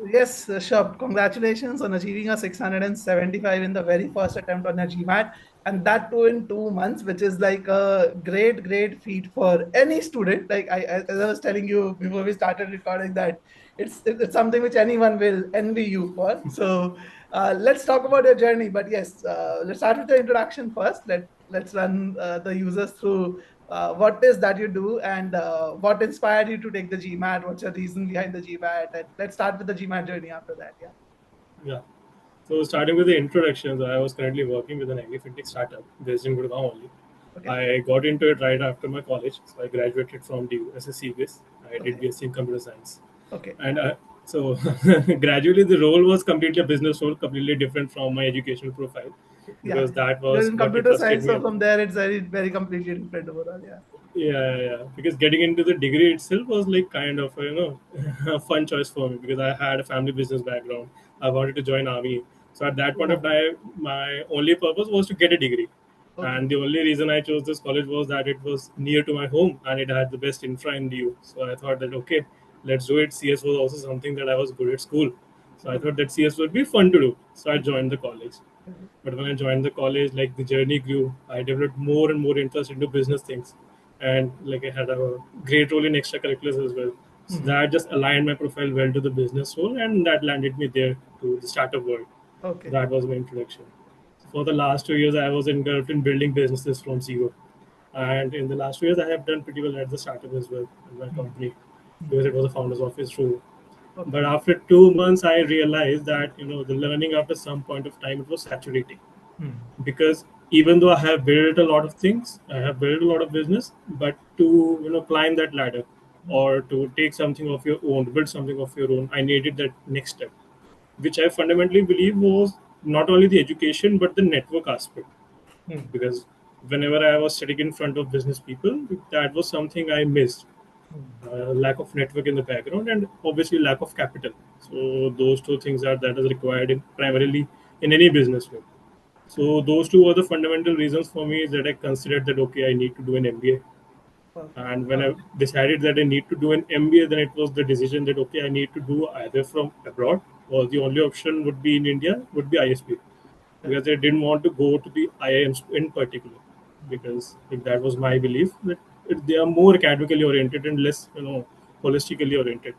Yes, Rishabh, congratulations on achieving a 675 in the very first attempt on your GMAT, and that too in 2 months, which is like a great, great feat for any student. Like as I was telling you before we started recording, that it's something which anyone will envy you for. So let's talk about your journey. But yes, let's start with the introduction first. Let's run the users through what is that you do and what inspired you to take the GMAT? What's your reason behind the GMAT? And let's start with the GMAT journey after that. Yeah. Yeah. So starting with the introductions, I was currently working with an agri-fintech startup based in Gurgaon only. Okay. I got into it right after my college. So I graduated from DU as a CBS. I did Okay. BSc in computer science. Okay. And so gradually the role was completely a business role, completely different from my educational profile Yeah. because that You're was in what computer interested science, me so a lot. from there it's very, very completely different overall. Yeah. Yeah. Because getting into the degree itself was like kind of a fun choice for me because I had a family business background. I wanted to join army, so at that point of Oh, time, my only purpose was to get a degree, okay. and the only reason I chose this college was that it was near to my home and it had the best infra in the U. So I thought that okay, let's do it. CS was also something that I was good at school, so I Okay. thought that CS would be fun to do. So I Okay. joined the college. Okay. But when I joined the college, like the journey grew, I developed more and more interest into business things, and like I had a great role in extracurriculars as well. So Mhm. that just aligned my profile well to the business role, and that landed me there to the startup world. So Okay. that was my introduction. For the last 2 years, I was engulfed in building businesses from zero, and in the last 2 years, I have done pretty well at the startup as well in my Mhm. company because Mhm. it was a founder's office role. Okay. But after 2 months, I realized that the learning after some point of time it was saturating Mhm. because even though I have built a lot of things, I have built a lot of business, but to climb that ladder or to take something of your own, build something of your own, I needed that next step, which I fundamentally believe was not only the education but the network aspect. Mhm. Because whenever I was sitting in front of business people, that was something I missed. Mhm. Lack of network in the background and obviously lack of capital. So those two things are that is required in primarily in any business way. So Correct. those two were the fundamental reasons for me that I considered that okay, I need to do an MBA. Perfect. And when I decided that I need to do an MBA, then it was the decision that okay, I need to do either from abroad or the only option would be in India would be ISP Correct. because I didn't want to go to the IIMs in particular because like, that was my belief that they are more academically oriented and less holistically oriented.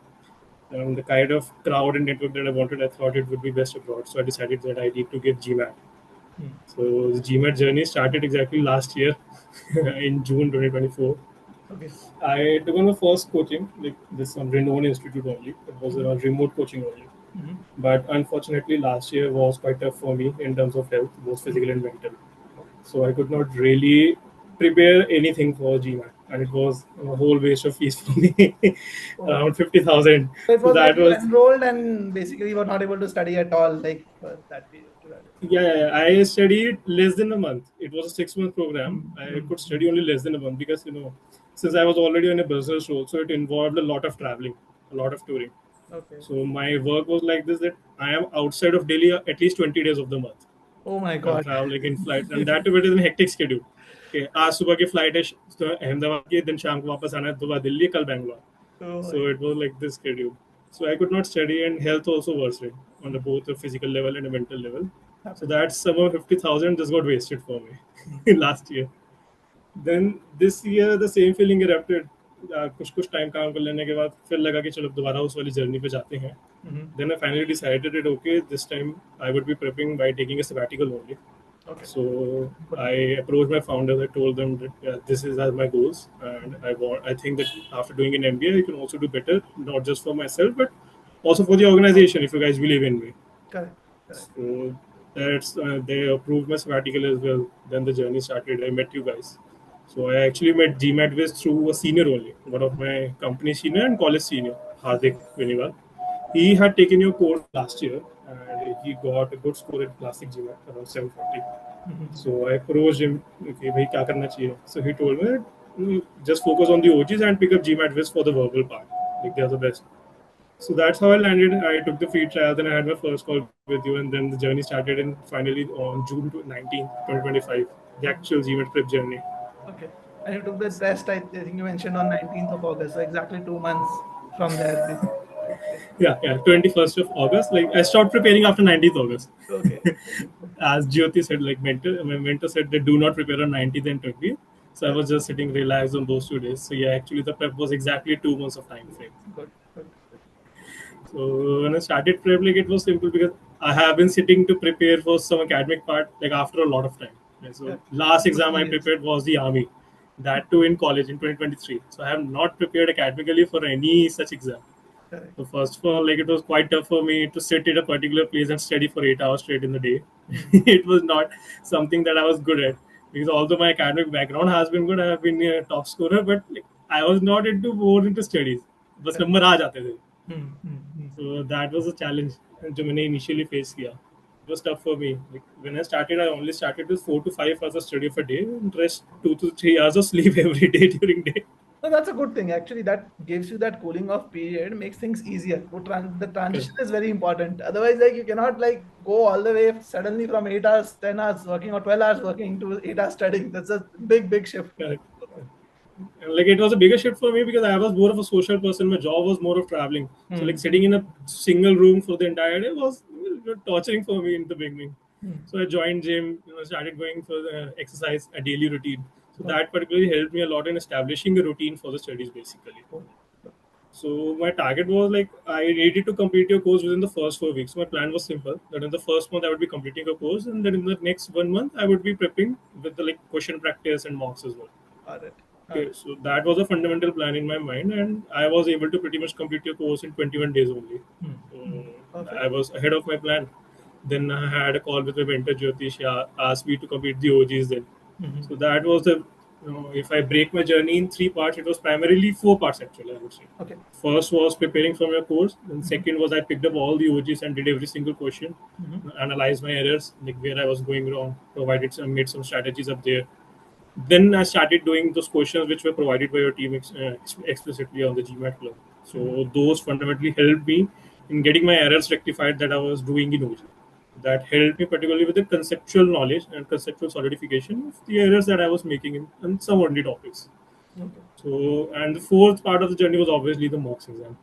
The kind of crowd and network that I wanted, I thought it would be best abroad. So I decided that I need to give GMAT. Mhm. So the GMAT journey started exactly last year in June 2024. Okay. I took on my first coaching, like this some renowned institute only. It was a Mhm. remote coaching only. Mhm. But unfortunately, last year was quite tough for me in terms of health, both Mhm. physical and mental. So I could not really prepare anything for GMAT, and it was a whole waste of fees for me, Oh. around 50,000. So it So was like that you was enrolled and basically were not able to study at all, like for that period. yeah. I studied less than a month. It was a 6 month program. Mhm. I Mhm. could study Mhm. only less than a month because since I was already in a business role, so it involved a lot of traveling, a lot of touring. Okay. So my work was like this that I am outside of Delhi at least 20 days of the month. Oh my I'm God. traveling in flights, and that too it is a hectic schedule. Okay, आज सुबह की flight है अहमदाबाद की, दिन शाम को वापस आना है, दोबारा दिल्ली, कल Bangalore. Oh So my. it was like this schedule. So I could not study, and health also worsened on the both a physical level and a mental level. So Happens. that sum of 50,000 just got wasted for Mhm. me last year. Then this year the same feeling erupted. कुछ कुछ time काम कर लेने के बाद फिर लगा कि चलो दोबारा उस वाली जर्नी पे जाते हैं. Mhm. Then I finally decided that okay, this time I would be prepping by taking a sabbatical only. Okay. So Good. I approached my founders. I told them that this is as my goals, and Mhm. I think that after doing an MBA, I can also do better, not just for myself, but also for the organization. If you guys believe in me, Correct. Correct. so that's they approved my sabbatical as well. Then the journey started. I met you guys. So I actually met GMATWhiz through a senior only, one of my company senior and college senior, Hardik Vinival. He had taken your course last year and he got a good score in classic GMAT around 740. Mhm. So I approached him, okay, bhai, kya karna chahiye? So he told me, just focus on the OGs and pick up GMAT Viz for the verbal part. Like they are the best. So that's how I landed. I took the free trial, then I had my first call with you, and then the journey started. And finally, on June 19th, 2025, the Mhm. actual GMAT prep journey. Okay. And you took the test, I think you mentioned on 19th of August, so exactly 2 months from there. Basically. Okay. yeah, 21st of August. Like I stopped preparing after 19th August. Okay. As Jyoti said, like my mentor said, they do not prepare on 19th and 20th. So I Correct. was just sitting relaxed on those 2 days. So yeah, actually the prep was exactly 2 months of time frame. Good. Good. So when I started prep, like it was simple because I have been sitting to prepare for some academic part like after a lot of time. And so Correct. last Almost exam I 2 years. prepared was the army, that too in college in 2023. So I have not prepared academically for any such exam. Correct. So first of all, like it was quite tough for me to sit at a particular place and study for 8 hours straight in the day. Hmm. It was not something that I was good at because although my academic background has been good, I have been a top scorer, but like, I was not into more into studies. बस Correct. Number आ जाते थे. Hmm. Hmm. Hmm. So that was a challenge जो मैंने initially face किया. It was tough for me. Like when I started, I only started with 4 to 5 hours of study of a day, and rest 2 to 3 hours of sleep every day during day. No, that's a good thing. Actually, that gives you that cooling off period, makes things easier. The transition Correct. is very important. Otherwise, like you cannot like go all the way suddenly from 8 hours, 10 hours working or 12 hours working to 8 hours studying. That's a big shift. Correct. And like it was a bigger shift for me because I was more of a social person. My job was more of traveling. So like Hmm. sitting in a single room for the entire day was torturing for me in the beginning. Hmm. So I joined gym, started going for the exercise, a daily routine. So Okay. that particularly helped me a lot in establishing a routine for the studies basically. Cool. So my target was like I needed to complete your course within the first 4 weeks. My plan was simple that in the first month I would be completing a course, and then in the next 1 month I would be prepping with the like question practice and mocks as well. Got it. Got Okay, it. so that was a fundamental plan in my mind, and I was able to pretty much complete your course in 21 days only. Hmm. Hmm. So Perfect. I was ahead of my plan. Then I had a call with my mentor Jyotish. She asked me to complete the OGs then. Hmm. So that was the, if I break my journey in 3 parts, it was primarily 4 parts actually, I would say. Okay. First was preparing from your course. Then Hmm. second was I picked up all the OGs and did every single question, Hmm. analyzed my errors, like where I was going wrong, provided some, made some strategies up there. Then I started doing those questions which were provided by your team explicitly on the GMAT club. Hmm. So those fundamentally helped me in getting my errors rectified that I was doing in OG. That helped me particularly with the conceptual knowledge and conceptual solidification of the errors that I was making in some only topics. Okay. So, and the fourth part of the journey was obviously the mocks exam.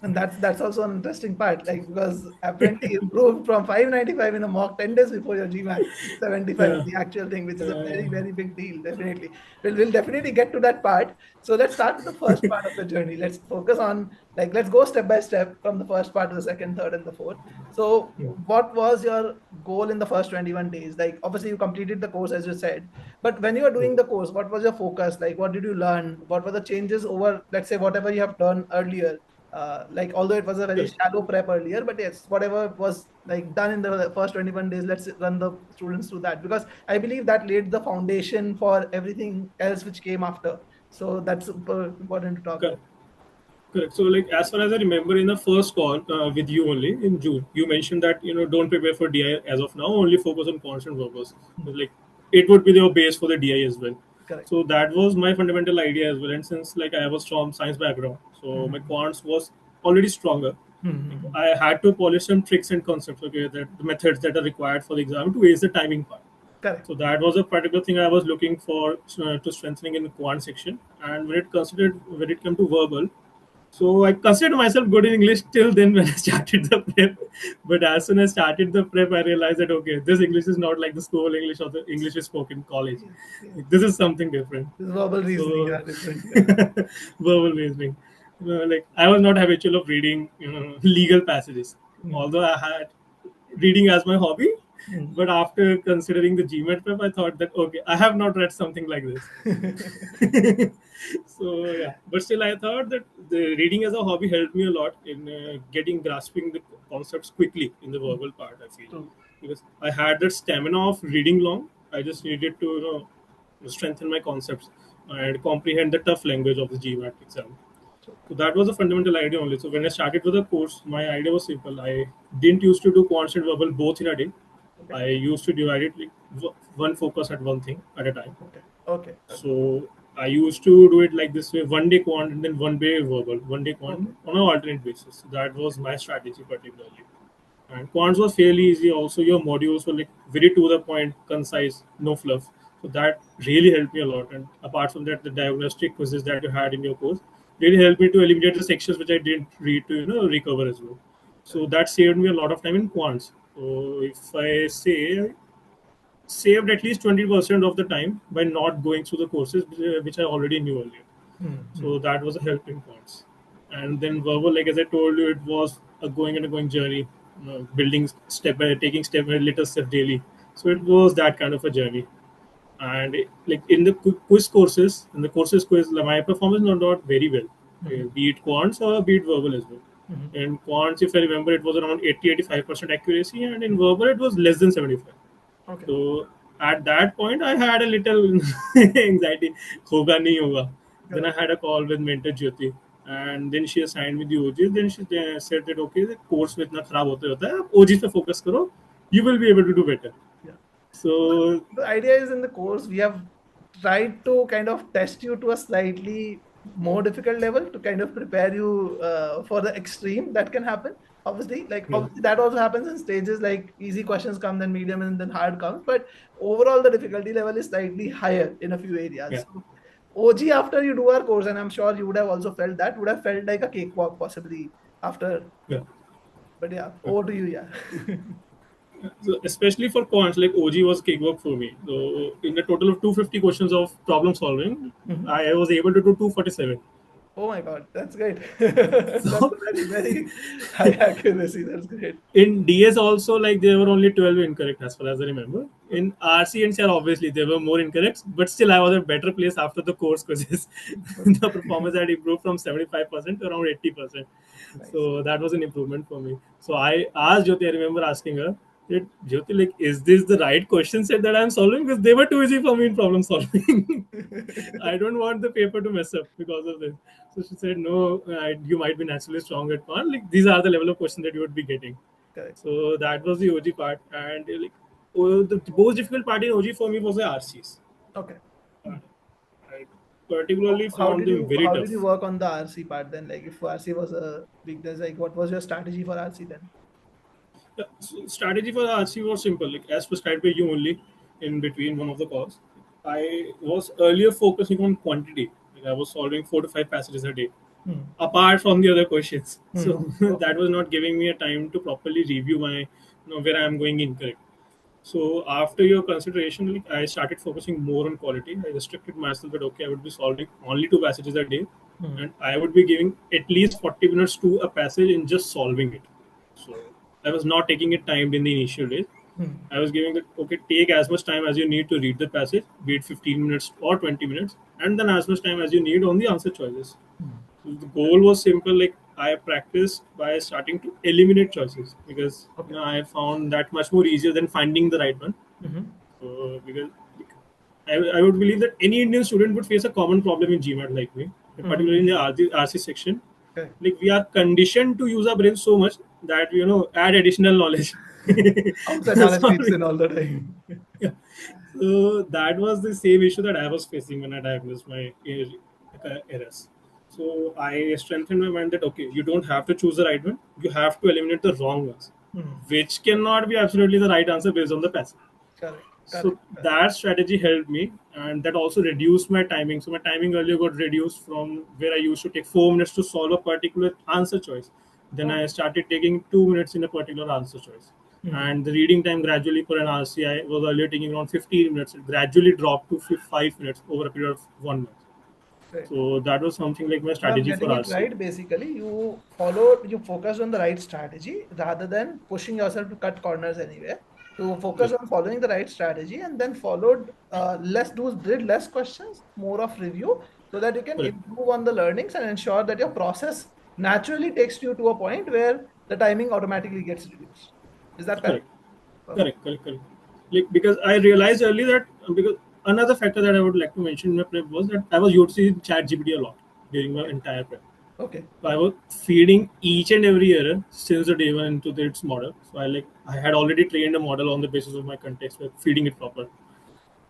And that's also an interesting part, like because apparently you improved from 595 in a mock 10 days before your GMAT 675 Yeah. in the actual thing, which is a Uh, very big deal. Definitely, we'll definitely get to that part. So let's start with the first part of the journey. Let's focus on like let's go step by step from the first part to the second, third, and the fourth. So what was your goal in the first 21 days? Like obviously you completed the course as you said, but when you were doing the course, what was your focus? Like what did you learn? What were the changes over, let's say, whatever you have done earlier? Like although it was a very correct. shallow prep earlier, but yes, whatever was like done in the first 21 days, let's run the students through that, because I believe that laid the foundation for everything else which came after. So that's super important to talk about. Correct. Correct. So, like as far as I remember, in the first call with you only in June, you mentioned that don't prepare for DI as of now. Only focus on constant verbals. Hmm. Like it would be your base for the DI as well. Correct. So that was my fundamental idea as well. And since like I have a strong science background, so my Hmm. quants was already stronger. Like, Hmm. I had to polish some tricks and concepts. Okay, that the methods that are required for the exam to ace the timing part. Correct. So that was a particular thing I was looking for to strengthening in the quant section. And when it came to verbal, so I considered myself good in English till then when I started the prep. But as soon as I started the prep, I realized that okay, this English is not like the school English or the English is spoken in college. Yes, yes. Like, this is something different. This verbal reasoning So are different. Yeah. verbal reasoning. Like I was not habitual of reading legal passages, Hmm. although I had reading as my hobby. Hmm. But after considering the GMAT prep, I thought that okay, I have not read something like this. So yeah, but still I thought that the reading as a hobby helped me a lot in getting grasping the concepts quickly in the verbal part, I feel, True. because I had that stamina of reading long. I just needed to strengthen my concepts and comprehend the tough language of the GMAT exam. True. So that was a fundamental idea only. So when I started with the course, my idea was simple. I didn't used to do quant and verbal both in a day. Okay. I used to divide it like one focus at one thing at a time. Okay. Okay. Okay. So I used to do it like this way: 1 day quant and then 1 day verbal, 1 day quant Okay. on an alternate basis. So that was my strategy particularly. And quants was fairly easy. Also, your modules were like very to the point, concise, no fluff. So that really helped me a lot. And apart from that, the diagnostic quizzes that you had in your course, really helped me to eliminate the sections which I didn't read to recover as well. So that saved me a lot of time in quants. So if I say saved at least 20% of the time by not going through the courses which I already knew earlier. Mm-hmm. So that was a help in quants. And then verbal, like as I told you, it was a going and a going journey, building step by taking step by little step daily. So it was that kind of a journey. And like in the quiz courses, in the courses quiz, like, my performance not very well, Mm-hmm. be it quants or be it verbal as well. Mm-hmm. In quants, if I remember, it was around 80-85% accuracy, and in verbal, it was less than 75. Okay. So at that point, I had a little anxiety. Hoga nahi hoga. Then I Correct. had a call with mentor Jyoti, and then she assigned me the OGs. Then she said that okay, the course में इतना खराब होता है, OGs पे focus करो, you will be able to do better. Yeah. So The idea is in the course we have tried to kind of test you to a slightly more difficult level to kind of prepare you for the extreme that can happen. Obviously, like yeah, obviously that also happens in stages, like easy questions come, then medium, and then hard comes. But overall, the difficulty level is slightly higher in a few yeah, areas. So OG, after you do our course, and I'm sure you would have also felt that, would have felt like a cakewalk possibly after. yeah. But yeah, Yeah. over to you. Yeah. So especially for quants, like OG was cakewalk for me. So in a total of 250 questions of problem solving, Mhm. I was able to do 247. Oh my God, that's great. That's So a very, very high accuracy. That's great. in DS also, like there were only 12 incorrect as far as I remember. In RC and CR, obviously there were more incorrect, but still I was a better place after the course quizzes. The performance had improved from 75% to around 80%. Nice. So that was an improvement for me. So I asked Jyoti, I remember asking her, that, Jyoti, like, is this the right question set that I'm solving? Because they were too easy for me in problem solving. I don't want the paper to mess up because of this. So she said, no, you might be naturally strong at quant. Like, these are the level of questions that you would be getting. Correct. So that was the OG part. And like, the most difficult part in OG for me was the RCs. Okay. Hmm. I particularly How found did them you very how did you tough. work on the RC part then? Like if RC was a weakness, like what was your strategy for RC then? Yeah, so strategy for the RC was simple, like as prescribed by you only in between one of the calls. I was earlier focusing on quantity. Like I was solving 4 to 5 passages a day, Hmm. apart from the other questions. Hmm. So Okay. that was not giving me a time to properly review my, where I am going incorrect. So after your consideration, like, I started focusing more on quality. I restricted myself that okay, I would be solving only 2 passages a day, Hmm. and I would be giving at least 40 minutes to a passage in just solving it. So I was not taking it timed in the initial days. Hmm. I was giving it okay, take as much time as you need to read the passage, be it 15 minutes or 20 minutes, and then as much time as you need on the answer choices. Hmm. So the goal was simple. Like I practiced by starting to eliminate choices because Okay. I found that much more easier than finding the right one. Mm-hmm. So because I would believe that any Indian student would face a common problem in GMAT like me, particularly in Mm-hmm. the RC section. Correct. Like we are conditioned to use our brain so much that add additional knowledge. Outside knowledge creeps Sorry. in all the time. Yeah. So that was the same issue that I was facing when I diagnosed my errors. So I strengthened my mind that okay, you don't have to choose the right one; you have to eliminate the wrong ones, Hmm. which cannot be absolutely the right answer based on the passage. Correct. So Correct. Correct. that strategy helped me, and that also reduced my timing. So my timing earlier got reduced from where I used to take 4 minutes to solve a particular answer choice. Then I Okay. started taking 2 minutes in a particular answer choice. Hmm. And the reading time gradually for an RC, I was earlier taking around 15 minutes. It gradually dropped to 5 minutes over a period of 1 month. Great. So that was something like my If I'm strategy for getting it RC. right, basically, you focused on the right strategy rather than pushing yourself to cut corners anywhere. You Yeah, focus on following the right strategy and then followed did less questions, more of review, so that you can correct, improve on the learnings and ensure that your process naturally takes you to a point where the timing automatically gets reduced. Is that correct? correct. Perfect. Correct, correct, correct. Like because I realized early that because another factor that I would like to mention in my prep was that I was using ChatGPT a lot during my Okay. entire prep. Okay. So I was feeding each and every error since the day one into its model. So I had already trained a model on the basis of my context, by feeding it proper.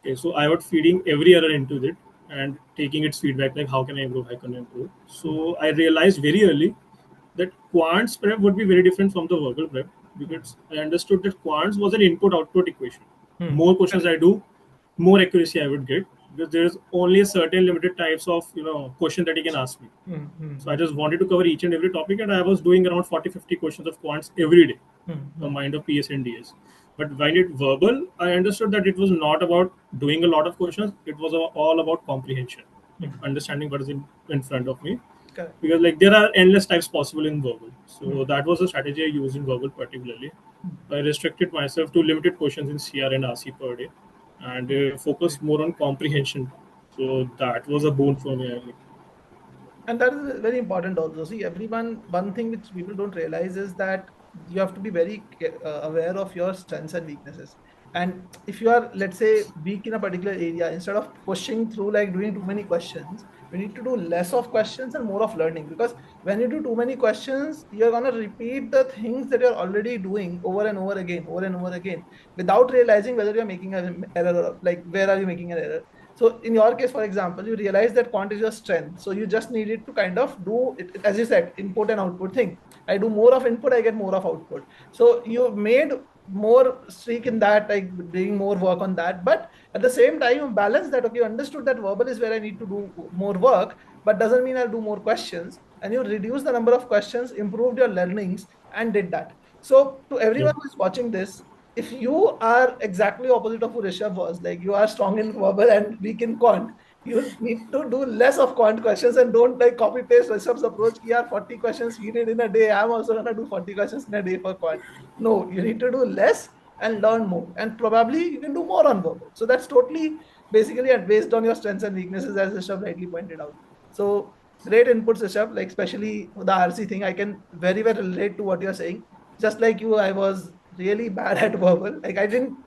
Okay, so I was feeding every error into it and taking its feedback like how can I improve, how can I improve. Hmm. So I realized very early that quants prep would be very different from the verbal prep Hmm. because I understood that quants was an input output equation. Hmm. More questions Correct. I do, more accuracy I would get. because there's only a certain limited types of question that he can ask me. So I just wanted to cover each and every topic, and I was doing around 40-50 questions of quants every day, combined of PS and DS. But while it verbal, I understood that it was not about doing a lot of questions. It was all about comprehension, like understanding what is in front of me. Correct. Because like there are endless types possible in verbal. So that was the strategy I used in verbal particularly. I restricted myself to limited questions in CR and RC per day, and focused more on comprehension. So that was a boon for me. And that is very important also. See, everyone, one thing which people don't realize is that you have to be very aware of your strengths and weaknesses. And if you are, let's say, weak in a particular area, instead of pushing through like doing too many questions, we need to do less of questions and more of learning. Because when you do too many questions, you're going to repeat the things that you're already doing over and over again, without realizing whether you're making an error, or like where are you making an error. So in your case, for example, you realize that quant is your strength. So you just needed to kind of do it, as you said, input and output thing. I do more of input, I get more of output. So you made more streak in that, like doing more work on that. But at the same time, you balance that. Okay, you understood that verbal is where I need to do more work, but doesn't mean I'll do more questions. And you reduce the number of questions, improved your learnings, and did that. So to Yeah. everyone who is watching this, if you are exactly opposite of who Rishabh was, like you are strong in verbal and weak in quant, you need to do less of quant questions and don't like copy paste Rishabh's approach. Yeah, 40 questions he did in a day. I'm also gonna do 40 questions in a day for quant. No, you need to do less and learn more. And probably you can do more on verbal. So that's totally basically based on your strengths and weaknesses, as Rishabh rightly pointed out. So great inputs, Rishabh, like especially the RC thing. I can very well relate to what you're saying. Just like you, I was really bad at verbal. Like I didn't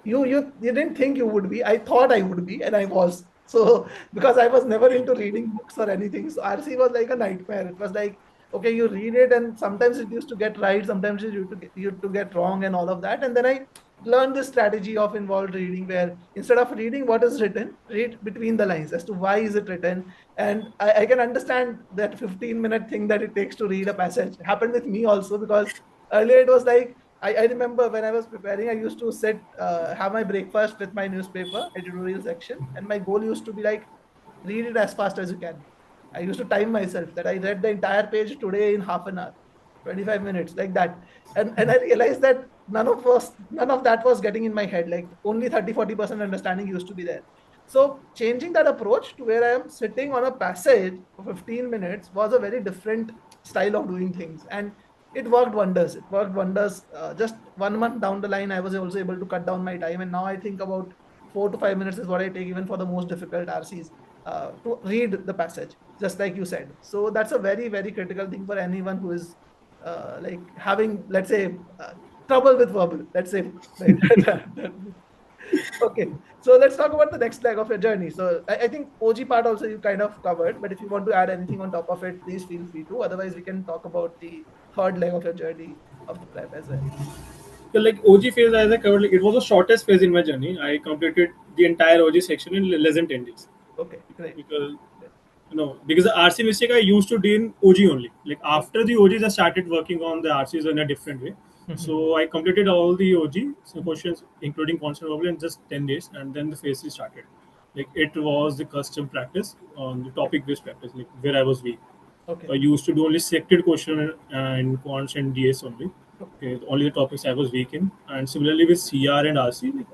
you didn't think you would be. I thought I would be, and I was. So because I was never into reading books or anything. So RC was like a nightmare. It was like, okay, you read it, and sometimes it used to get right, sometimes it used to get wrong, and all of that. And then I learned this strategy of involved reading, where instead of reading what is written, read between the lines as to why is it written. And I can understand that 15-minute thing that it takes to read a passage. It happened with me also, because earlier it was like I remember when I was preparing, I used to sit, have my breakfast with my newspaper, editorial section, and my goal used to be like, read it as fast as you can. I used to time myself that I read the entire page today in half an hour, 25 minutes, like that. And I realized that none of that was getting in my head. Like only 30-40% understanding used to be there. So changing that approach to where I am sitting on a passage for 15 minutes was a very different style of doing things. And it worked wonders. It worked wonders. Just 1 month down the line, I was also able to cut down my time. And now I think about 4 to 5 minutes is what I take even for the most difficult RCs to read the passage, just like you said. So that's a very, very critical thing for anyone who is like having, let's say, trouble with verbal. Let's say like that. Okay, so let's talk about the next leg of your journey. So I think OG part also you kind of covered, but if you want to add anything on top of it, please feel free to. Otherwise, we can talk about the third leg of your journey of the prep as well. So like OG phase, as I covered, like, it was the shortest phase in my journey. I completed the entire OG section in less than 10 days, Okay, great. because because the RC mistake I used to do in OG only. Like after the OGs, I started working on the RCs in a different way. So I completed all the OG questions, including constant verbal, in just 10 days, and then the phases started. Like it was the custom practice on the topic-based practice, like where I was weak. Okay. I used to do only selected question and quants and DS only. Okay, only the topics I was weak in. And similarly with CR and RC, like,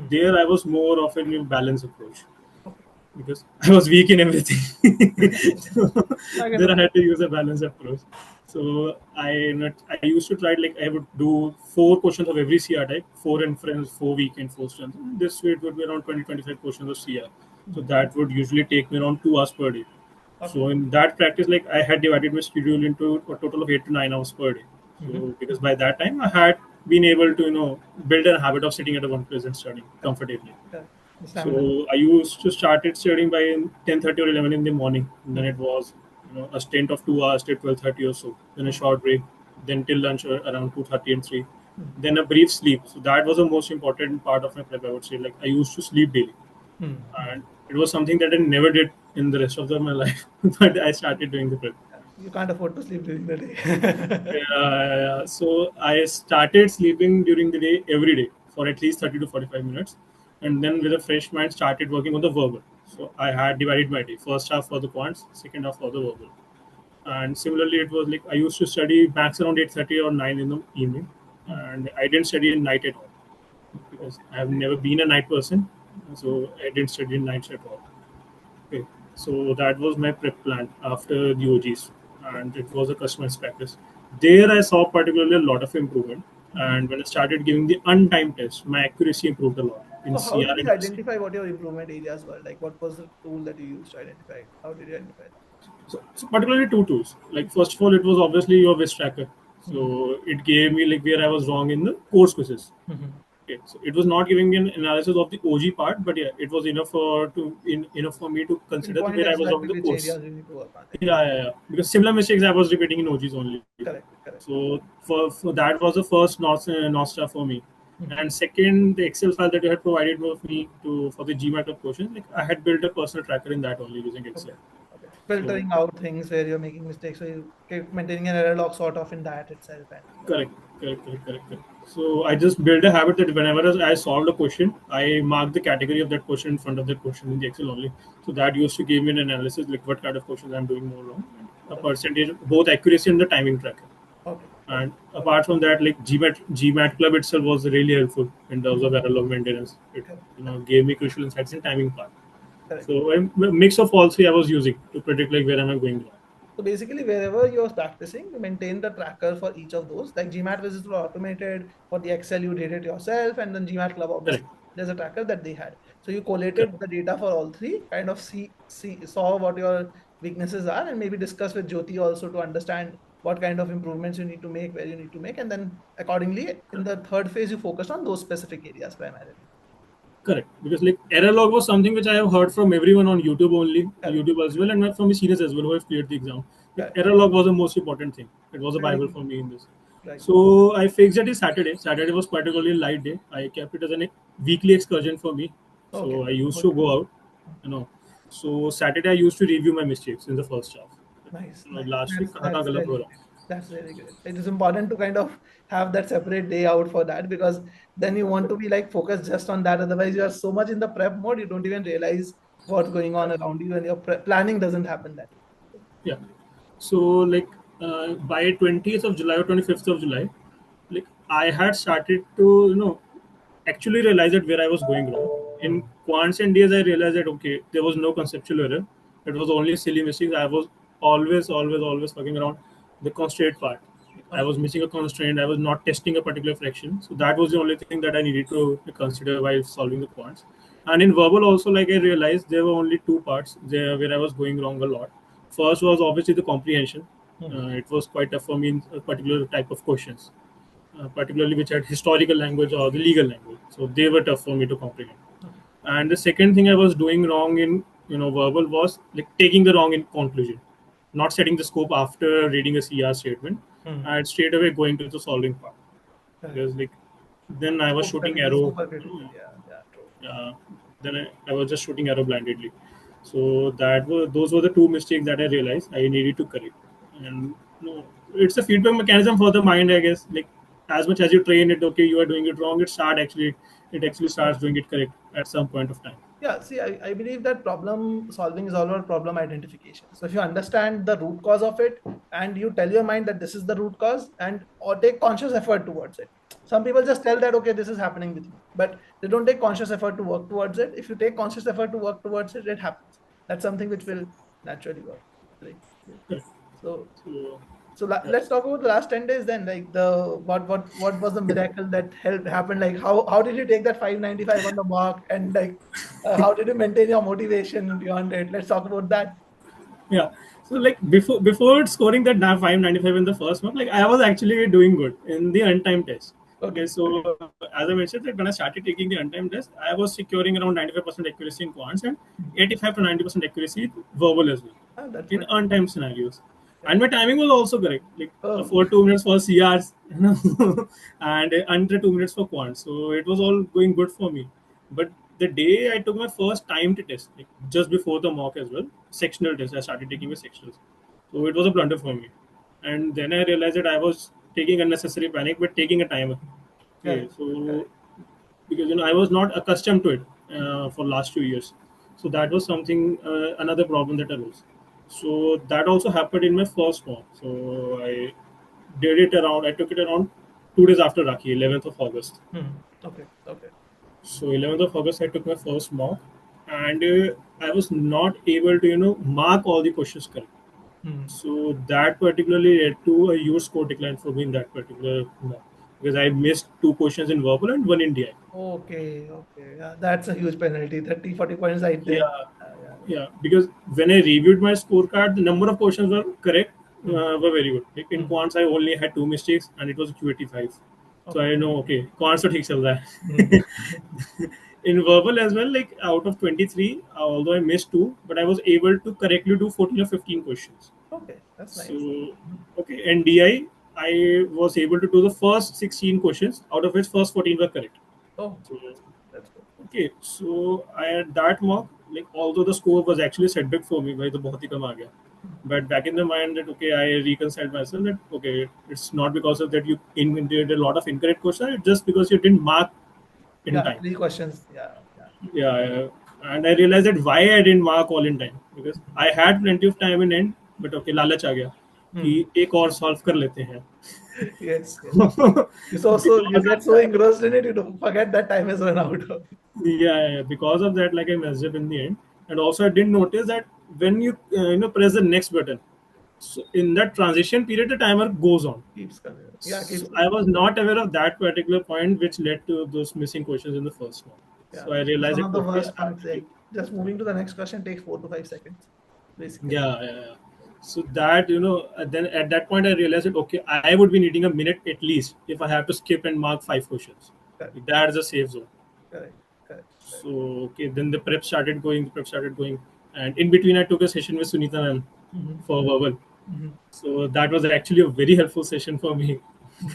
there I was more of a balanced approach, Okay. because I was weak in everything. So I can then I understand. had to use a balanced approach. So I used to try, like I would do 4 questions of every CR type, 4 inference, 4 weak, and 4 strength. This way it would be around 20-25 questions of CR. So that would usually take me around 2 hours per day. Okay. So in that practice, like I had divided my schedule into a total of 8 to 9 hours per day. So because by that time I had been able to build a habit of sitting at a one place and studying Correct. comfortably. Correct. The stamina. So I used to started studying by 10:30 or 11 in the morning. And then it was a stint of 2 hours till 12:30 or so. Then a short break. Then till lunch around 2:30 and 3. Then a brief sleep. So that was the most important part of my prep. I would say, like I used to sleep daily, and it was something that I never did in the rest of my life. But I started doing the prep. You can't afford to sleep during the day. So I started sleeping during the day every day for at least 30 to 45 minutes. and then with a fresh mind started working on the verbal. So I had divided my day: first half for the quants, second half for the verbal. And similarly, it was like I used to study max around 8:30 or 9 in the evening, Mhm. and I didn't study in night at all because I have never been a night person, so I didn't study in nights at all. Okay, so that was my prep plan after the OGs, and it was a customized practice. There, I saw particularly a lot of improvement, Mhm. and when I started giving the untimed test, my accuracy improved a lot in So how CR did you and PC. identify what your improvement areas were? Like what was the tool that you used to identify it? How did you identify that? So particularly two tools. Like first of all, it was obviously your Wiz tracker. Mhm. So it gave me like where I was wrong in the course quizzes. Mhm. Okay, so it was not giving me an analysis of the OG part, but yeah, it was enough for me to To consider the pinpoint where I was wrong in exactly the which course. areas you need to work on. Yeah. Because similar mistakes I was repeating in OGs only. Correct, correct. So for that was the first North Star for me. Mhm. And second, the Excel file that you had provided with me to for the GMAT of questions, like I had built a personal tracker in that only using Excel. Okay. Okay. So Filtering out things where you're making mistakes. So you keep maintaining an error log sort of in that itself. And correct, correct. So I just built a habit that whenever I solved a question, I mark the category of that question in front of that question in the Excel only. So that used to give me an analysis like what kind of questions I'm doing more wrong, a okay. percentage, both accuracy and the timing tracker. Okay. Okay. And apart from that, like GMAT Club itself was really helpful in terms of Mhm. error log maintenance. It Correct. gave me crucial insights in timing part. Correct. So a mix of all three I was using to predict like where am I going wrong. So basically, wherever you're practicing, you maintain the tracker for each of those. Like GMAT visits were automated. For the Excel, you did it yourself, and then GMAT Club, Correct, obviously, there's a tracker that they had. So you collated correct, the data for all three, kind of saw what your weaknesses are, and maybe discuss with Jyoti also to understand what kind of improvements you need to make, where you need to make, and then accordingly, in correct. the third phase, you focus on those specific areas primarily. Correct. Because like error log was something which I have heard from everyone on YouTube only, Correct. YouTube as well, and from the seniors as well who have cleared the exam. Like Correct. error log was the most important thing. It was a Very bible good. for me in this. Right. So I fixed it is Saturday. Saturday was particularly light day. I kept it as a weekly excursion for me. Okay. So I used Good. to go out, you know. So Saturday I used to review my mistakes in the first half. Nice, nice. Last week kaha That's kaha really galat ho great. That's really great. It is important to kind of have that separate day out for that because then you want to be like focused just on that. Otherwise, you are so much in the prep mode, you don't even realize what's going on raha. around you, and your planning doesn't happen that way. Yeah. So like by 20th of July or 25th of July, like I had started to actually realize that where I was going wrong. In Hmm. quants and DS, I realized that okay, there was no conceptual error. It was only silly mistakes. I was always fucking around the constraint part. I Okay. was missing a constraint. I was not testing a particular fraction. So that was the only thing that I needed to consider while solving the quants. And in verbal also, like I realized there were only two parts there where I was going wrong a lot. First was obviously the comprehension. Hmm. It was quite tough for me in a particular type of questions, particularly which had historical language or the legal language. So they were tough for me to comprehend. Okay. And the second thing I was doing wrong in verbal was like taking the wrong in conclusion, not setting the scope after reading a CR statement. Hmm. And straight away going to the solving part Correct. because like then I was Super shooting critical. arrow. Super critical. Yeah. Yeah. True. Uh, then I was just shooting arrow blindly. So those were the two mistakes that I realized I needed to correct. And it's a feedback mechanism for the mind, I guess. Like as much as you train it, okay, you are doing it wrong. It actually starts doing it correct at some point of time. Yeah, see, I believe that problem solving is all about problem identification. So if you understand the root cause of it and you tell your mind that this is the root cause and or take conscious effort towards it. Some people just tell that okay, this is happening with me, but they don't take conscious effort to work towards it. If you take conscious effort to work towards it, it happens. That's something which will naturally work. Right. Correct. So So yeah. let's talk about the last 10 days then. Like the what was the miracle that helped happen? Like how did you take that 595 on the mark and like how did you maintain your motivation beyond it? Let's talk about that. Yeah. So like before scoring that 595 in the first month, like I was actually doing good in the untimed test. Okay, Okay. so as I mentioned, that when I started taking the untimed test, I was securing around 95% accuracy in quants and Mhm. 85 to 90% accuracy verbal as well Ah, that's in pretty good. untimed scenarios. Okay. And my timing was also correct, like Oh, for 2 minutes for CRs, and under 2 minutes for quants. So it was all going good for me. But the day I took my first timed test, like just before the mock as well, sectional test, I started taking my sectionals. So it was a blunder for me. And then I realized that I was taking unnecessary panic, but taking a timer. Okay, correct. so Correct. because I was not accustomed to it for last 2 years. So that was something, another problem that arose. So that also happened in my first mock. So I took it around 2 days after Rakhi, 11th of August. Okay. Okay. So 11th of August, I took my first mock, and I was not able to mark all the questions correct. So that particularly led to a huge score decline for me in that particular mock, because I missed two questions in verbal and one in DI. Okay. Okay. Yeah, that's a huge penalty. 30, 40 points, I think. Yeah, Yeah. yeah. Because when I reviewed my scorecard, the number of questions were correct, Hmm. were very good. Like in Hmm. quants, I only had two mistakes, and it was Q85. So Okay. I know, okay, quants तो ठीक चल रहा Hmm. है. In verbal as well, like out of 23, although I missed two, but I was able to correctly do 14 or 15 questions. Okay. That's So, nice. okay, and I was able to do the first 16 questions, out of which first 14 were correct. Oh, So, that's good. okay, so I had that mock, like although the score was actually set back for me, by the बहुत ही कम आ गया. But back in the mind that okay, I reconciled myself that okay, it's not because of that you did a lot of incorrect questions, it's just because you didn't mark in Yeah, time. three questions. Yeah. Yeah. Yeah, yeah. And I realized that why I didn't mark all in time, because I had plenty of time in end, but okay, लालच आ गया कि Hmm. एक और solve कर लेते हैं. Yes. Yes. You so you Because get of so that, engrossed in it, you don't forget that time has run out. yeah, because of that, like I messed up in the end. And also I didn't notice that when you press the next button, so in that transition period the timer goes on. Keeps coming. Yeah, keeps So I going. was not aware of that particular point, which led to those missing questions in the first one. Yeah, So I it's realized one that of the okay, worst I have parts. to keep. Like just moving to the next question takes 4 to 5 seconds, basically. Yeah. So that then at that point I realized that okay, I would be needing a minute at least if I have to skip and mark five questions. Correct, That's a safe zone. correct, correct, correct. So okay, then the prep started going, and in between I took a session with Sunita ma'am Mm-hmm. for verbal. Mm-hmm. So that was actually a very helpful session for me.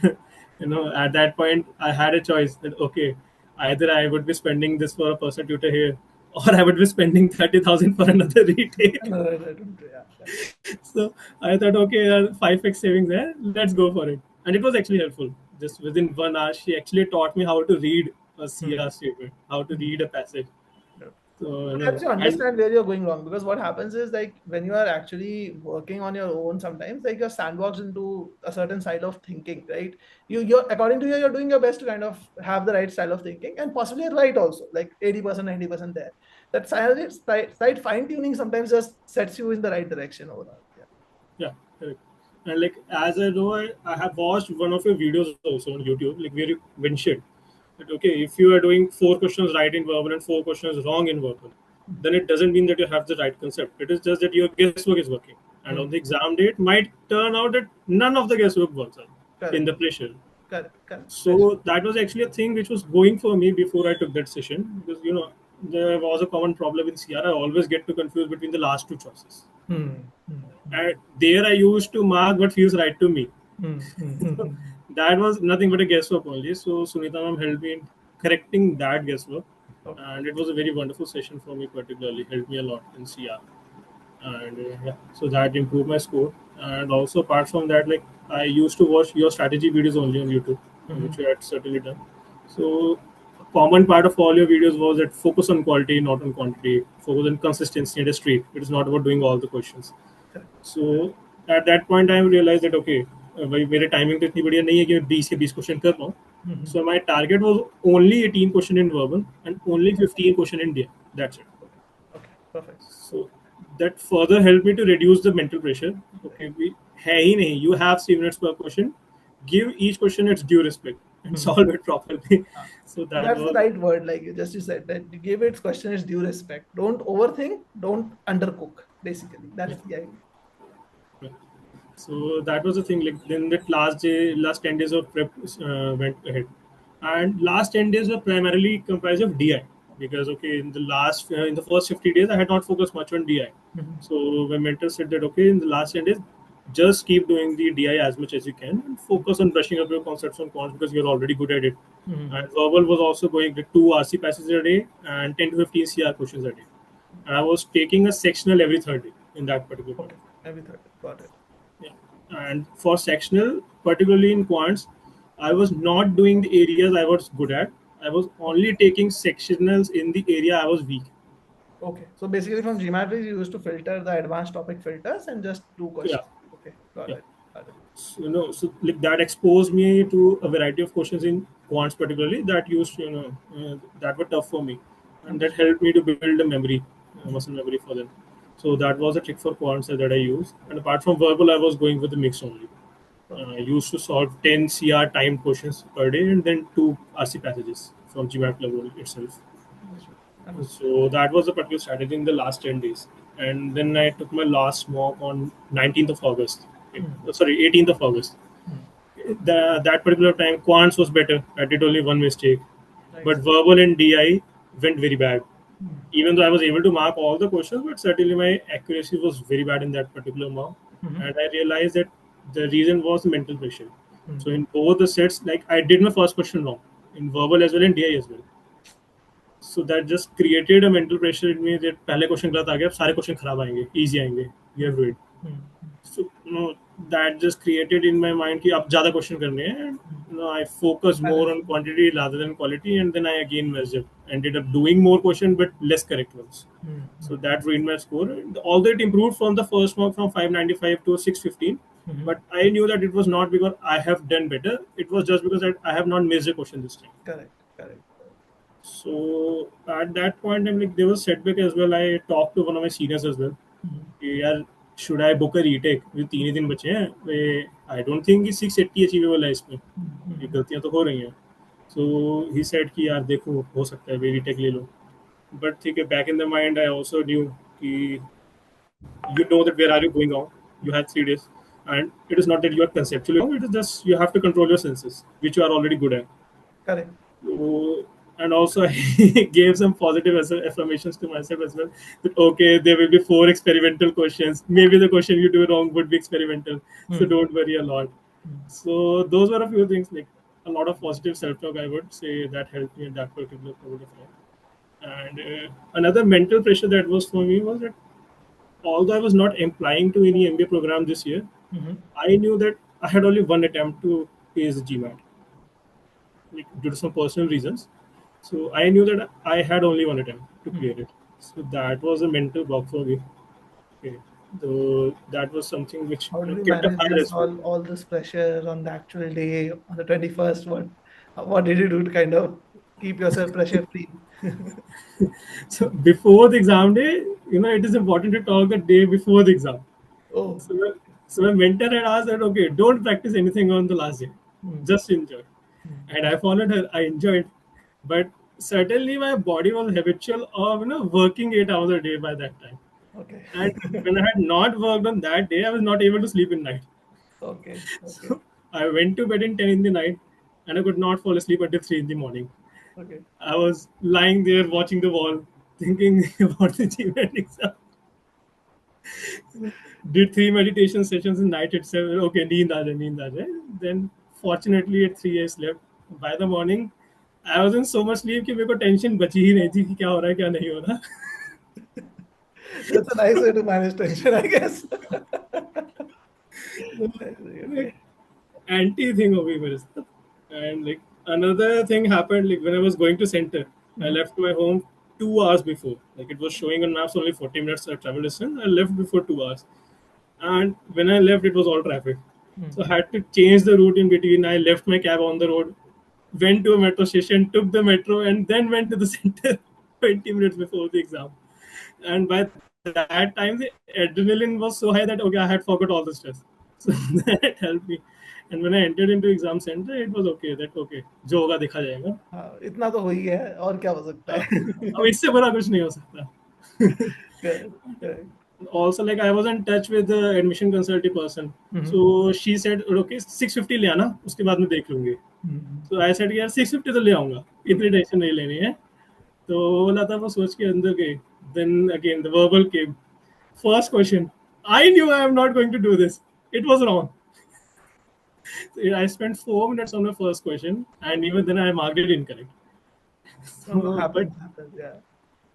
At that point I had a choice that okay, either I would be spending this for a personal tutor here, or I would be spending 30,000 for another retake. No, I don't, yeah, correct. So I thought, okay, 5x savings there, let's go for it. And it was actually helpful. Just within 1 hour, she actually taught me how to read a Hmm. CR statement, how to Hmm. read a passage. Yeah. So, Helps you and understand where you're going wrong, because what happens is like when you are actually working on your own, sometimes like you're sandboxed into a certain style of thinking, right? You're according to you, you're doing your best to kind of have the right style of thinking, and possibly right also, like 80%, 90% there. That slight fine tuning sometimes just sets you in the right direction overall. Yeah. yeah, correct. And like as I know, I have watched one of your videos also on YouTube, like where you mentioned that okay, if you are doing four questions right in verbal and four questions wrong in verbal, then it doesn't mean that you have the right concept. It is just that your guesswork is working. And on Hmm. the exam date, might turn out that none of the guesswork works out in Correct, the pressure. correct, correct. Very So that was actually a thing which was going for me before I took that session, because there was a common problem in CR. I always get to confuse between the last two choices. true. Hmm. Hmm. And there I used to mark what feels right to me. Hmm. Hmm. Hmm. Hmm. Hmm. That was nothing but a guesswork only. So Sunita ma'am helped me in correcting that guesswork, Okay. and it was a very wonderful session for me. Particularly helped me a lot in CR, and yeah, so that improved my score. And also apart from that, like I used to watch your strategy videos only on YouTube, Hmm. which you had certainly done. So a common part of all your videos was that focus on quality, not on quantity. Focus on consistency and a streak. It is not about doing all the questions. Correct. So at that point I realized that okay, भाई मेरे timing तो इतनी बढ़िया नहीं है कि मैं 20 question कर पाऊँ. Hmm. So my target was only 18 question in verbal and only 15 question in DI. That's it. Okay. Okay. Perfect. So that further helped me to reduce the mental pressure. Okay, we है ही नहीं. You have 3 minutes per question. Give each question its due respect and Hmm. solve it properly. Ah, So that that's the was right word. Like you said, that you give its question its due respect. Don't overthink. Don't undercook. Basically, yeah. that's the idea. Yeah. So that was the thing. Like then that last day, last 10 days of prep went ahead, and last 10 days were primarily comprised of DI, because okay, in the first 50 days I had not focused much on DI. Mhm. So my mentor said that okay, in the last 10 days, just keep doing the DI as much as you can and focus on brushing up your concepts on quants because you're already good at it. Mhm. And verbal was also going with two RC passages a day and 10 to 15 CR questions a day. And I was taking a sectional every third day in that particular point. Okay. Every third. Got it. Yeah. And for sectional, particularly in quants, I was not doing the areas I was good at. I was Okay. only taking sectionals in the area I was weak. Okay. So basically from GMAT, you used to filter the advanced topic filters and just do Yeah, questions. Okay. Got yeah. it. Got it. So, so like that exposed me to a variety of questions in quants, particularly that used, that were tough for me, and that Understood. helped me to build a memory, Mhm. muscle memory for them. So that was a trick for quants that I used. And apart from verbal, I was going with the mix only. I Okay. used to solve 10 CR timed questions per day and then two RC passages from GMAT level itself. Understood. Understood. So that was a particular strategy in the last 10 days. And then I took my last mock on 19th of August. Hmm. Sorry, 18th of August. Hmm. That particular time, quants was better. I did only one mistake. But Nice. verbal and DI went very bad. Hmm. Even though I was able to mark all the questions, but certainly my accuracy was very bad in that particular mock. Hmm. And I realized that the reason was mental pressure. Hmm. So in both the sets, like I did my first question wrong in verbal as well and DI as well. So that just created a mental pressure in me that पहले question गलत आ गया अब सारे question खराब आएंगे easy आएंगे you have Hmm. to it. Hmm. So that just created in my mind कि अब ज़्यादा क्वेश्चन करने हैं and Hmm. I focus more Balance. on quantity rather than quality and then I again messed up ended up doing more question but less correct ones. Hmm. So Hmm. that ruined my score. Although it improved from the first mark from 595 to 615, Hmm. but I knew that it was not because I have done better. It was just because I have not missed a question this time. Correct. Correct. So at that point, I'm like, there was setback as well. I talked to one of my seniors as well. Hmm. कि यार should I book a retake? भी तीन ही दिन बचे हैं. I don't think कि 680 achievable है इसमें. Hmm. ये Hmm. गलतियां तो हो रही हैं. So he said कि यार देखो हो सकता है वे retake ले लो. But ठीक है, back in the mind I also knew कि you know that where are you going wrong. You had 3 days, and it is not that you are conceptually wrong. It is just you have to control your senses, which you are already good at. Correct. So, and also I gave some positive affirmations to myself as well. That okay, there will be 4 experimental questions. Maybe the question you do wrong would be experimental, so Hmm. don't worry a lot. Hmm. So those were a few things like a lot of positive self-talk. I would say that helped me in that particular point of time. And another mental pressure that was for me was that although I was not applying to any MBA program this year, Hmm. I knew that I had only one attempt to ace GMAT, like due to some personal reasons. So I knew that I had only one attempt to Hmm. clear it. So that was a mental block for me. Okay. So that was something which How did you kept a manage fire this as well. all this pressure on the actual day on the 21st? What did you do to kind of keep yourself pressure free? So before the exam day, it is important to talk the day before the exam. Oh. So, so my mentor had asked that, okay, don't practice anything on the last day, Hmm. just enjoy. Hmm. And I followed her. I enjoyed, but certainly my body was habitual of working 8 hours a day by that time. Okay. And when I had not worked on that day, I was not able to sleep in night. Okay. Okay. So I went to bed in 10 in the night, and I could not fall asleep until 3 in the morning. Okay. I was lying there watching the wall, thinking about the GMAT exam. Did 3 meditation sessions in night itself. Okay, neend aa jaye. Then fortunately at 3 I slept. By the morning, I was in so much sleep कि मेरे को tension बची ही नहीं थी कि क्या हो रहा है क्या नहीं हो रहा. That's a nice way to manage tension, I guess. I see, Like okay. anti thing हो गई मेरे साथ. And like another thing happened like when I was going to center, I Mhm. left my home 2 hours before. Like it was showing on maps only 40 minutes travel distance. I left before 2 hours. And when I left, it was all traffic. So I Mhm. had to change the route in between. I left my cab on the road, went to a metro station, took the metro, and then went to the center 20 minutes before the exam. And by that time, the adrenaline was so high that okay, I had forgot all the stress. So that helped me. And when I entered into exam center, it was okay. That okay, जो होगा देखा जाएगा. हाँ, इतना तो हो ही है और क्या हो सकता हाँ, अब है. इससे बड़ा कुछ नहीं हो सकता. Correct, correct. Also like I was in touch with the admission consulting person, Mhm. so she said okay 650 ले आना उसके बाद मैं देख लूंगी. Mhm. So I said यार 650 तो ले आऊंगा इतनी टेंशन नहीं लेनी है. तो वो बोला था वो सोच के अंदर गई. Then again the verbal came. First question, I knew I am not going to do this. It was wrong. So I spent 4 minutes on my first question and even then I marked it incorrect. No, no, So but happens, yeah.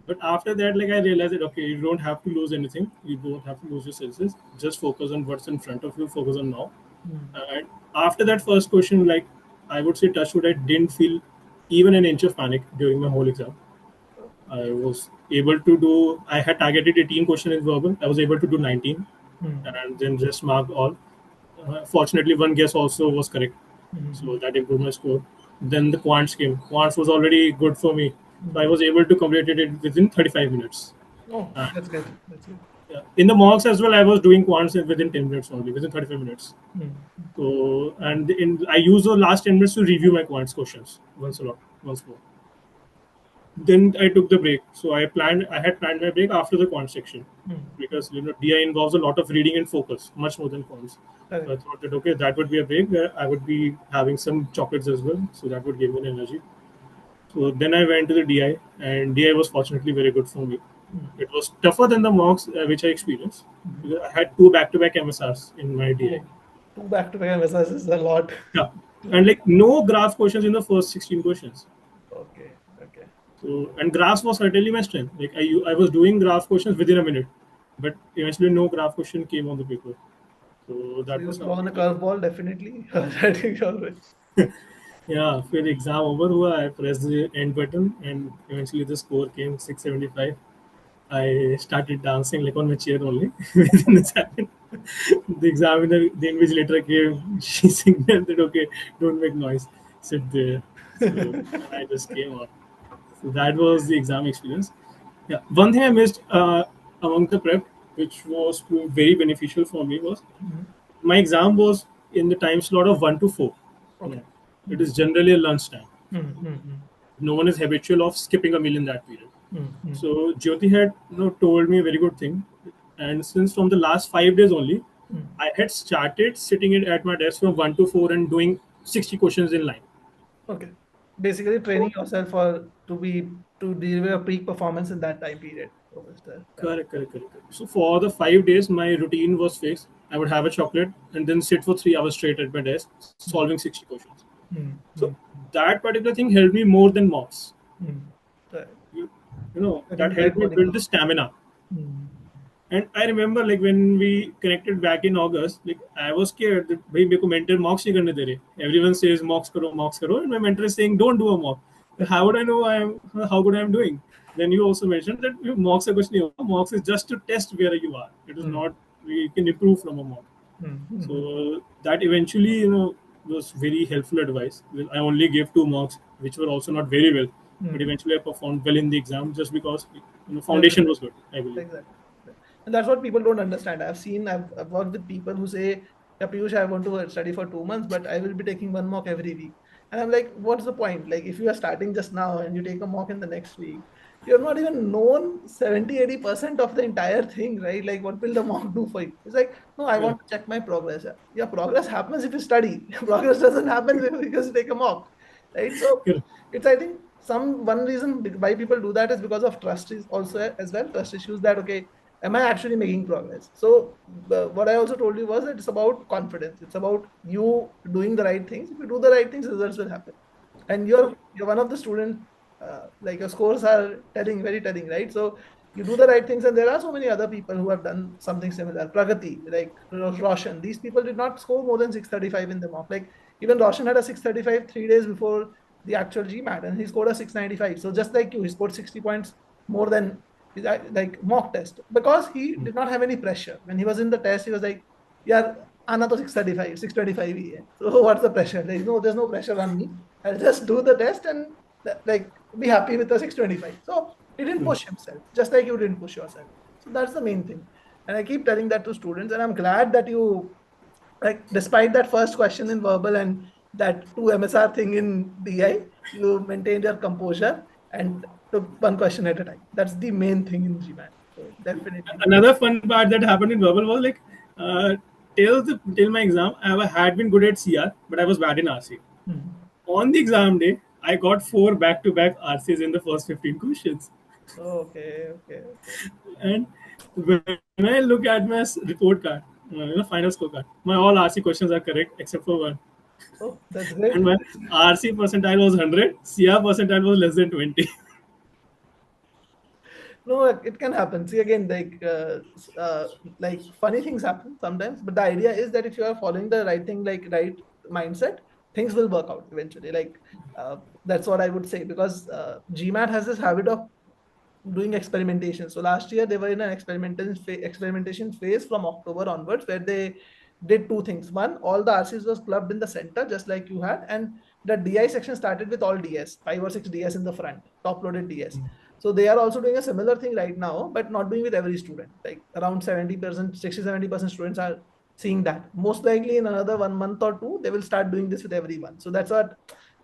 But after that, like I realized that okay, you don't have to lose anything. You don't have to lose your senses. Just focus on what's in front of you. Focus on now. Mm. And after that first question, like I would say, touchwood, I didn't feel. even an inch of panic during my whole exam. I was able to do. I had targeted 18 questions in verbal. I was able to do 19, Hmm. and then just marked all. Fortunately, one guess also was correct, Hmm. so that improved my score. Then the quants came. Quants was already good for me, so I Hmm. was able to complete it within 35 minutes. Oh, And that's good. That's good. yeah, in the mocks as well, I was doing quants within 10 minutes only, within 35 minutes. Hmm. So, and I use the last 10 minutes to review my quants questions once more. Then I took the break. So I had planned my break after the quant section, Hmm. because DI involves a lot of reading and focus, much more than quants. So I Correct. thought that okay, that would be a break where I would be having some chocolates as well, so that would give me an energy. So then I went to the DI, and DI was fortunately very good for me. Hmm. It was tougher than the mocks which I experienced, Hmm. because I had two back-to-back MSRs in my DI. Oh, two back-to-back MSRs is a lot. Yeah, and like no graph questions in the first 16 questions. Okay. Okay. So, and graphs was certainly my strength. Like I was doing graph questions within a minute, but eventually no graph question came on the paper. So So that you was throw on something a like, curveball, definitely. That is always. yeah. फिर exam over हुआ, I pressed the end button, and eventually the score came 675. I started dancing like on my chair only. Within a second, the examiner, the invigilator came. She signaled that okay, don't make noise, sit there. So and I just came out. So that was the exam experience. Yeah, one thing I missed among the prep, which was proved very beneficial for me, was Mhm. my exam was in the time slot of 1 to 4. You Okay. know, it Hmm. is generally a lunch time. Hmm. Hmm. Hmm. No one is habitual of skipping a meal in that period. Hmm. Hmm. So Jyoti had told me a very good thing, and since from the last 5 days only, Hmm. I had started sitting at my desk from 1 to 4 and doing 60 questions in line. Okay. Basically, training So yourself for to deliver a peak performance in that time period. So, correct. correct. So for the 5 days, my routine was fixed. I would have a chocolate and then sit for 3 hours straight at my desk, Hmm. solving 60 questions. Hmm. So Hmm. that particular thing helped me more than mocks. Hmm. Correct. That Getting the helped right me body build the composition. stamina. Hmm. And I remember like when we connected back in August, like I was scared that भाई मेरे को mentor mocks नहीं करने दे रहे. Everyone says mocks करो, and my mentor is saying don't do a mock. How would I know how good I am doing? Then you also mentioned that mocks से कुछ नहीं होगा. Mocks is just to test where you are. It is Hmm. not, we can improve from a mock. Hmm. Hmm. Hmm. So that eventually was very helpful advice. Well, I only gave two mocks, which were also not very well, but Hmm. eventually I performed well in the exam just because You're foundation prepared. was good, I believe. Exactly. And that's what people don't understand. I've worked with people who say, yeah, Piyush, I want to study for 2 months, but I will be taking one mock every week. And I'm like, what's the point? Like, if you are starting just now and you take a mock in the next week, you have not even known 70-80% of the entire thing, right? Like, what will the mock do for you? It's like, no, I Yeah. want to check my progress. Yeah, progress happens if you study. Progress doesn't happen because you take a mock, right? So Correct. it's, I think, one reason why people do that is because of trust is also as well, trust issues that, okay, am I actually making progress? So what I also told you was that it's about confidence. It's about you doing the right things. If you do the right things, results will happen. And you're one of the students, like your scores are telling, very telling, right? So you do the right things, and there are so many other people who have done something similar. Pragati, like Roshan, these people did not score more than 635 in the mock. Like even Roshan had a 635 3 days before the actual GMAT, and he scored a 695. So just like you, he scored 60 points more than his like mock test because he Hmm. did not have any pressure. When he was in the test, he was like, "Yeah, Anna to 635, 625 ही है. So what's the pressure? There's no pressure on me. I'll just do the test and like be happy with the 625." So he didn't Hmm. push himself, just like you didn't push yourself. So that's the main thing. And I keep telling that to students, and I'm glad that you, like, despite that first question in verbal and that two MSR thing in DI, you maintained your composure and took one question at a time. That's the main thing in GMAT. So definitely. Another fun part that happened in verbal was like uh, till my exam, had been good at CR, but I was bad in RC. Hmm. On the exam day, I got four back-to-back RCs in the first 15 questions. Okay, okay, okay. And when I look at my report card, final scorecard, my all RC questions are correct except for one. Oh, that's And great. my RC percentile was 100, CR percentile was less than 20. No, it can happen. See, again, like funny things happen sometimes, but the idea is that if you are following the right thing, like right mindset, things will work out eventually. Like that's what I would say, because GMAT has this habit of doing experimentation. So last year they were in an experimentation phase from October onwards, where they did two things. One, all the RCs was clubbed in the center, just like you had, and the DI section started with all DS, 5 or 6 DS in the front, top loaded DS. So they are also doing a similar thing right now, but not doing with every student. Like around 70%, 60-70% students are seeing that. Most likely in another 1 month or two, they will start doing this with everyone. So that's what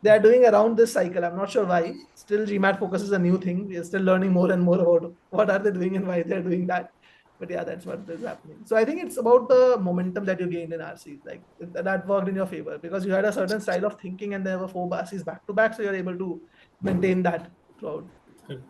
they are doing around this cycle. I'm not sure why. Still, GMAT focus is a new thing. We are still learning more and more about what are they doing and why they're doing that. But yeah, that's what is happening. So I think it's about the momentum that you gained in RCs. Like that worked in your favor because you had a certain style of thinking and there were four RCs back to back. So you're able to maintain that throughout. Correct.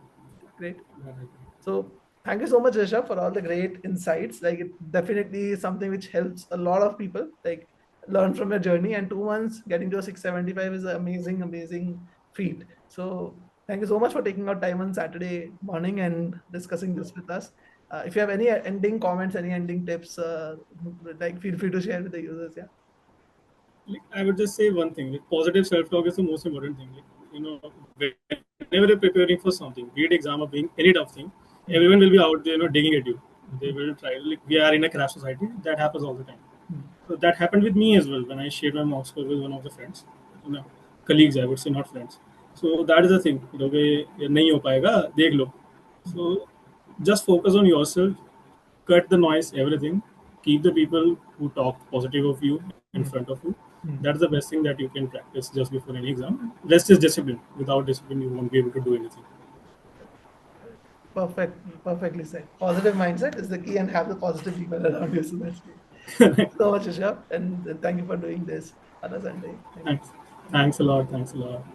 Great. Correct. So thank you so much, Rishabh, for all the great insights. Like it definitely is something which helps a lot of people. Like learn from your journey. And 2 months getting to a 675 is an amazing, amazing feat. So thank you so much for taking out time on Saturday morning and discussing this with us. If you have any ending comments, any ending tips, like feel free to share with the users. Yeah. Like, I would just say one thing: like, positive self-talk is the most important thing. Like, whenever you're preparing for something, be it exam or being any tough thing, Hmm. everyone will be out there, digging at you. They will try. Like, we are in a crash society. That happens all the time. Hmm. So that happened with me as well when I shared my mock score with one of the friends, you know, colleagues. I would say not friends. So that is the thing. ये नहीं हो पाएगा, देख लो. So just focus on yourself, cut the noise, everything. Keep the people who talk positive of you in Hmm. front of you. Hmm. That's the best thing that you can practice just before any exam. Rest is discipline. Without discipline, you won't be able to do anything. Perfect, perfectly said. Positive mindset is the key, and have the positive people around you. So that's great. Thank you so much, Rishabh, and thank you for doing this on a Sunday. Thank you. Thanks. Thanks a lot. Thanks a lot.